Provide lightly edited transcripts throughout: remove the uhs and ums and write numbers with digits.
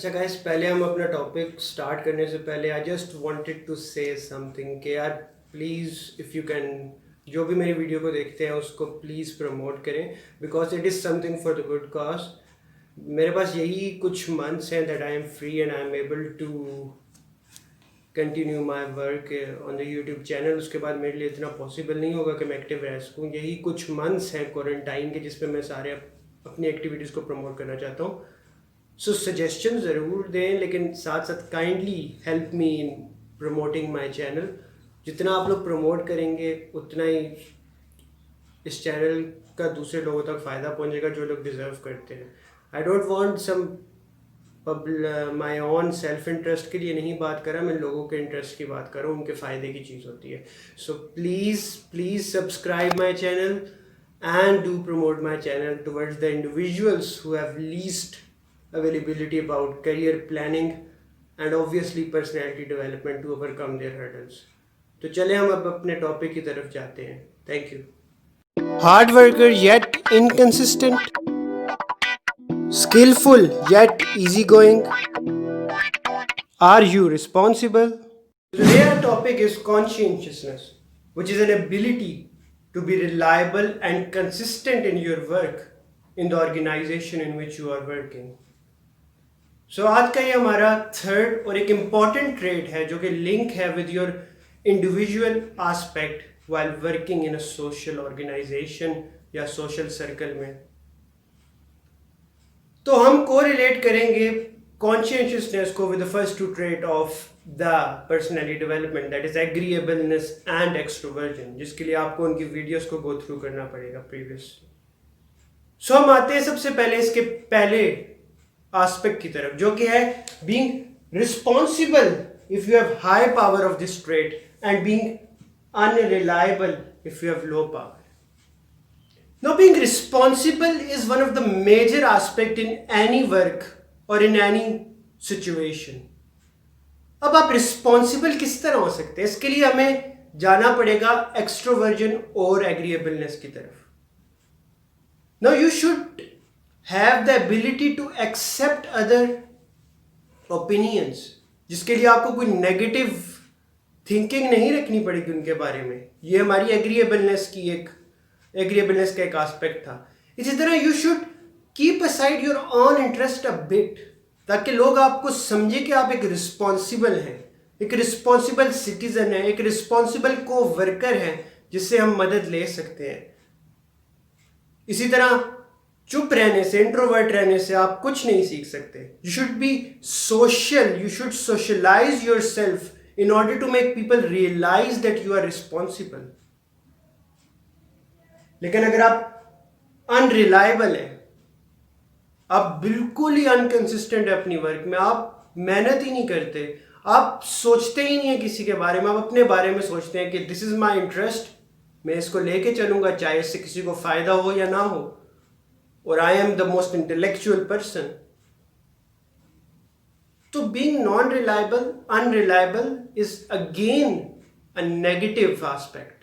अच्छा गाइस, पहले हम अपना टॉपिक स्टार्ट करने से पहले I just wanted to say something कि यार प्लीज़ इफ़ यू कैन, जो भी मेरी वीडियो को देखते हैं उसको प्लीज़ प्रमोट करें, because it is something for the good cause. मेरे पास यही कुछ मंथ्स हैं that I am free and I am able to continue my work on the YouTube channel. उसके बाद मेरे लिए इतना पॉसिबल नहीं होगा कि मैं एक्टिव रह सकूँ। यही कुछ मंथ्स हैं क्वारंटाइन के जिसपे मैं सारे अपनी एक्टिविटीज़ को प्रमोट करना चाहता हूँ। सो सजेशन ज़रूर दें, लेकिन साथ साथ kindly help me in promoting my channel. जितना आप लोग प्रमोट करेंगे उतना ही इस चैनल का दूसरे लोगों तक फ़ायदा पहुंचेगा जो लोग डिज़र्व करते हैं। I don't want some my own self interest के लिए नहीं बात कर रहा, मैं लोगों के इंटरेस्ट की बात कर रहा हूँ, उनके फ़ायदे की चीज़ होती है। So please subscribe my channel and do promote my channel towards the individuals who have least availability about career planning and obviously personality development to overcome their hurdles. तो चले हम अब अपने टॉपिक की तरफ जाते हैं। Thank you. Hard worker yet inconsistent, skillful yet easygoing, are you responsible? Today our topic is conscientiousness, which is an ability to be reliable and consistent in your work in the organization in which you are working. So आज का ये हमारा third और एक important trait है जो कि link है with your individual aspect while working in a social organization या सोशल सर्कल में। तो हम को रिलेट करेंगे कॉन्शियसनेस को with the first two trait of the personality development, that is agreeableness and extroversion, जिसके लिए आपको उनकी वीडियोस को गो थ्रू करना पड़ेगा प्रीवियसली। सो हम आते हैं सबसे पहले इसके पहले एस्पेक्ट की तरफ, जो कि है being responsible if you have high power of this trait and being unreliable if you have low power. Now, being responsible is one of the major aspect in any work or in any situation. अब आप responsible किस तरह हो सकते हैं? इसके लिए हमें जाना पड़ेगा एक्सट्रोवर्जन और एग्रीएबलनेस की तरफ। Now, you should have the ability to accept other opinions, जिसके लिए आपको कोई नेगेटिव थिंकिंग नहीं रखनी पड़ेगी उनके बारे में। ये हमारी एग्रीएबलनेस का एक एस्पेक्ट था। इसी तरह you should keep aside your own interest a bit, ताकि लोग आपको समझे कि आप एक रिस्पॉन्सिबल हैं, एक रिस्पॉन्सिबल सिटीजन है, एक रिस्पॉन्सिबल को वर्कर हैं जिससे हम मदद ले सकते हैं। इसी तरह चुप रहने से, इंट्रोवर्ट रहने से आप कुछ नहीं सीख सकते। You should be social, you should socialize your self in order to make people realize that you are responsible. लेकिन अगर आप अनरिलायबल है, आप बिल्कुल ही अनकंसिस्टेंट है अपनी वर्क में, आप मेहनत ही नहीं करते, आप सोचते ही नहीं है किसी के बारे में, आप अपने बारे में सोचते हैं कि दिस इज माई इंटरेस्ट, मैं इसको लेके चलूंगा चाहे इससे किसी को फायदा हो या ना हो, और I am the most intellectual person. तो being non reliable, unreliable is again a negative aspect.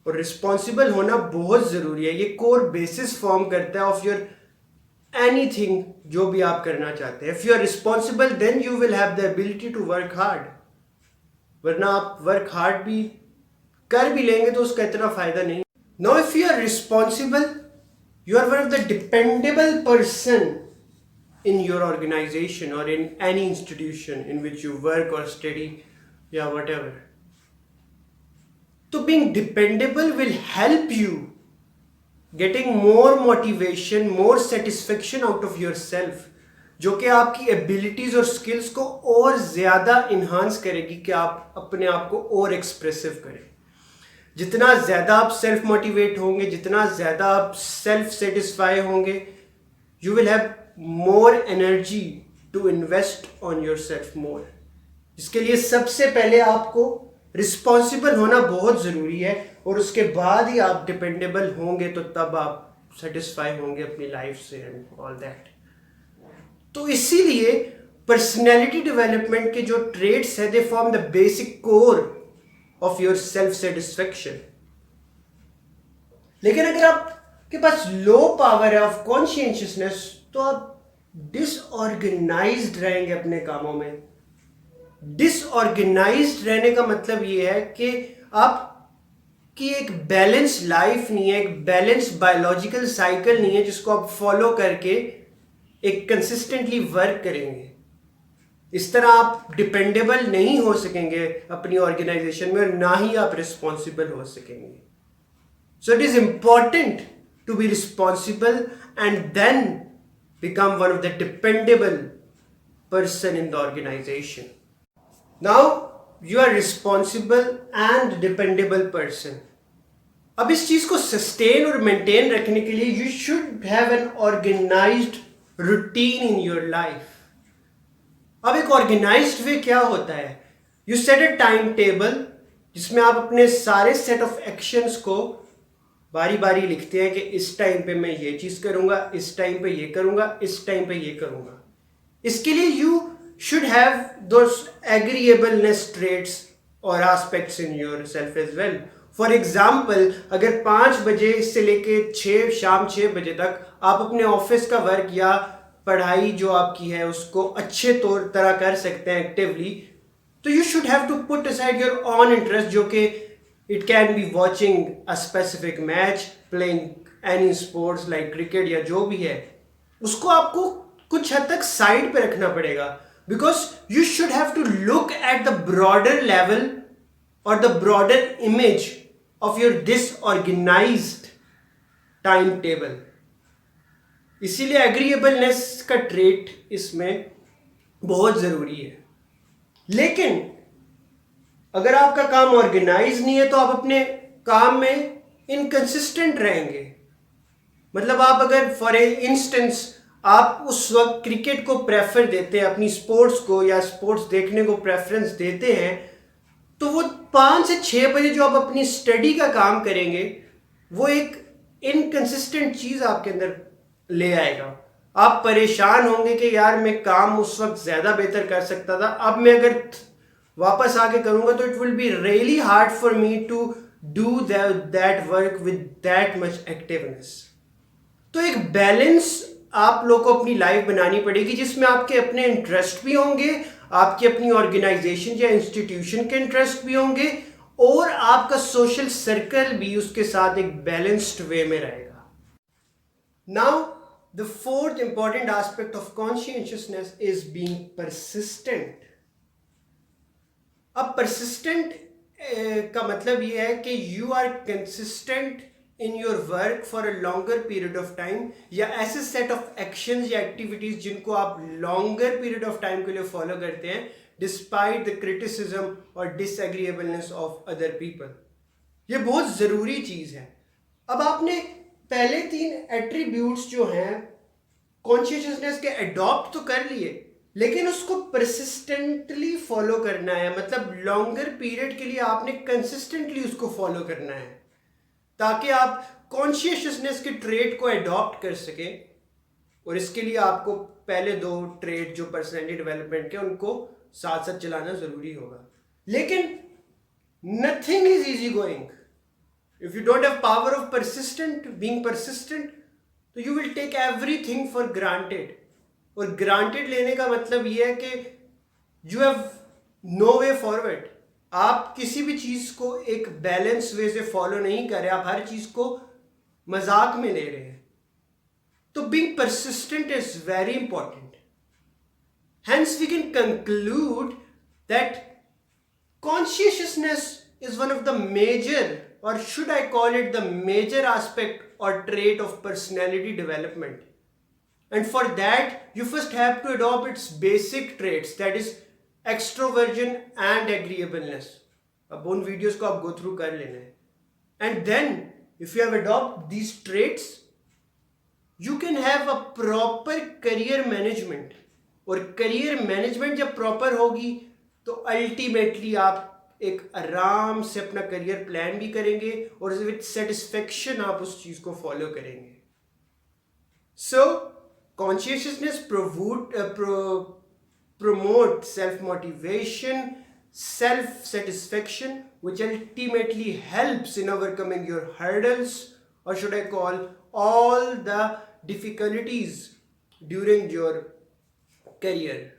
और रिस्पॉन्सिबल होना बहुत ज़रूरी है। ये कोर बेसिस फॉर्म करता है ऑफ योर एनीथिंग जो भी आप करना चाहते हैं। If you are responsible then you will have the ability to work hard, वरना आप वर्क हार्ड भी कर भी लेंगे तो उसका इतना फ़ायदा नहीं। Now if you are responsible, you are one of the dependable person in your organization or in any institution in which you work or study, yeah, whatever. So being dependable will help you getting more motivation, more satisfaction out of yourself, जो कि आपकी abilities और skills को और ज़्यादा enhance करेगी कि आप अपने आप को और expressive करें। जितना ज़्यादा आप self motivate होंगे, जितना ज़्यादा आप self satisfy होंगे, you will have more energy to invest on yourself more. इसके लिए सबसे पहले आपको रिस्पॉन्सिबल होना बहुत ज़रूरी है, और उसके बाद ही आप डिपेंडेबल होंगे तो तब आप सेटिस्फाई होंगे अपनी लाइफ से एंड ऑल दैट। तो इसीलिए पर्सनैलिटी डेवलपमेंट के जो ट्रेड्स है they form the basic core of your self satisfaction. लेकिन अगर आपके पास लो पावर है ऑफ कॉन्शियसनेस, तो आप डिसऑर्गेनाइज्ड रहेंगे अपने कामों में। डिसऑर्गेनाइज्ड रहने का मतलब ये है कि आपकी एक बैलेंस लाइफ नहीं है, एक बैलेंस बायोलॉजिकल साइकिल नहीं है जिसको आप फॉलो करके एक कंसिस्टेंटली वर्क करेंगे। इस तरह आप डिपेंडेबल नहीं हो सकेंगे अपनी ऑर्गेनाइजेशन में और ना ही आप रिस्पॉन्सिबल हो सकेंगे। So it is important to be responsible and then become one of the dependable person in the organization. Now you are responsible and dependable person. अब इस चीज को सस्टेन और मेंटेन रखने के लिए you should have an organized routine in your life. अब एक ऑर्गेनाइज्ड वे क्या होता है? You set a time table जिसमें आप अपने सारे सेट ऑफ एक्शंस को बारी बारी लिखते हैं कि इस टाइम पे मैं ये चीज करूंगा, इस टाइम पे ये करूंगा, इस टाइम पे ये करूंगा। इसके लिए you should have those agreeableness traits और aspects in your yourself as. For example, अगर 5 बजे से लेके शाम 6 बजे तक आप अपने ऑफिस का वर्क या पढ़ाई जो आपकी है उसको अच्छे तौर तरह कर सकते हैं एक्टिवली, तो you should have to put aside your own interest, जो कि it can be watching a specific match, playing any sports like cricket या जो भी है, उसको आपको कुछ हद तक साइड पे रखना पड़ेगा। Because you should have to look at the broader level और the broader image of your disorganised time table. इसीलिए एग्रीएबलनेस का ट्रेट इसमें बहुत जरूरी है। लेकिन अगर आपका काम ऑर्गेनाइज नहीं है तो आप अपने काम में इनकंसिस्टेंट रहेंगे। मतलब आप अगर फॉर इंस्टेंस आप उस वक्त क्रिकेट को प्रेफर देते हैं, अपनी स्पोर्ट्स को या स्पोर्ट्स देखने को प्रेफरेंस देते हैं, तो वो 5 से 6 बजे जो आप अपनी स्टडी का काम करेंगे वो एक इनकंसिस्टेंट चीज आपके अंदर ले आएगा। आप परेशान होंगे कि यार मैं काम उस वक्त ज्यादा बेहतर कर सकता था, अब मैं अगर वापस आके करूंगा तो it will be really hard for me to do that work with that much activeness. तो एक बैलेंस आप लोग को अपनी लाइफ बनानी पड़ेगी जिसमें आपके अपने इंटरेस्ट भी होंगे, आपकी अपनी ऑर्गेनाइजेशन या इंस्टीट्यूशन के इंटरेस्ट भी होंगे और आपका सोशल सर्कल भी उसके साथ एक बैलेंस्ड वे में रहेगा। Now the fourth important aspect of consciousness is being persistent. अब परसिस्टेंट का मतलब यह है कि you are consistent in your work for a longer period of time, या ऐसे set of actions या activities जिनको आप longer period of time के लिए follow करते हैं despite the criticism और disagreeableness of other people। ये बहुत ज़रूरी चीज़ है। अब आपने पहले 3 attributes जो हैं consciousness के adopt तो कर लिए, लेकिन उसको persistently follow करना है। मतलब longer period के लिए आपने consistently उसको follow करना है ताकि आप कॉन्शियसनेस के ट्रेट को अडॉप्ट कर सके। और इसके लिए आपको पहले 2 ट्रेट जो पर्सनैलिटी डेवलपमेंट के उनको साथ साथ चलाना जरूरी होगा। लेकिन nothing is easy going if you don't have power of persistent being persistent, तो you will take everything for granted. और ग्रांटेड लेने का मतलब यह है कि you have no way forward. आप किसी भी चीज को एक बैलेंस वे से फॉलो नहीं कर रहे, आप हर चीज को मजाक में ले रहे हैं। तो being persistent is very important. Hence we can conclude that consciousness is one of the major, और should I call it the major aspect और trait of personality development. And for that you first have to adopt its basic traits, that is extroversion and agreeableness. अब उन videos को आप go through कर लेना है। And then if you have adopt these traits you can have a proper career management. और career management जब proper होगी तो अल्टीमेटली आप एक आराम से अपना करियर प्लान भी करेंगे और विद सेटिस्फेक्शन आप उस चीज को फॉलो करेंगे। सो consciousness promote self-motivation, self-satisfaction, which ultimately helps in overcoming your hurdles, or should I call all the difficulties during your career.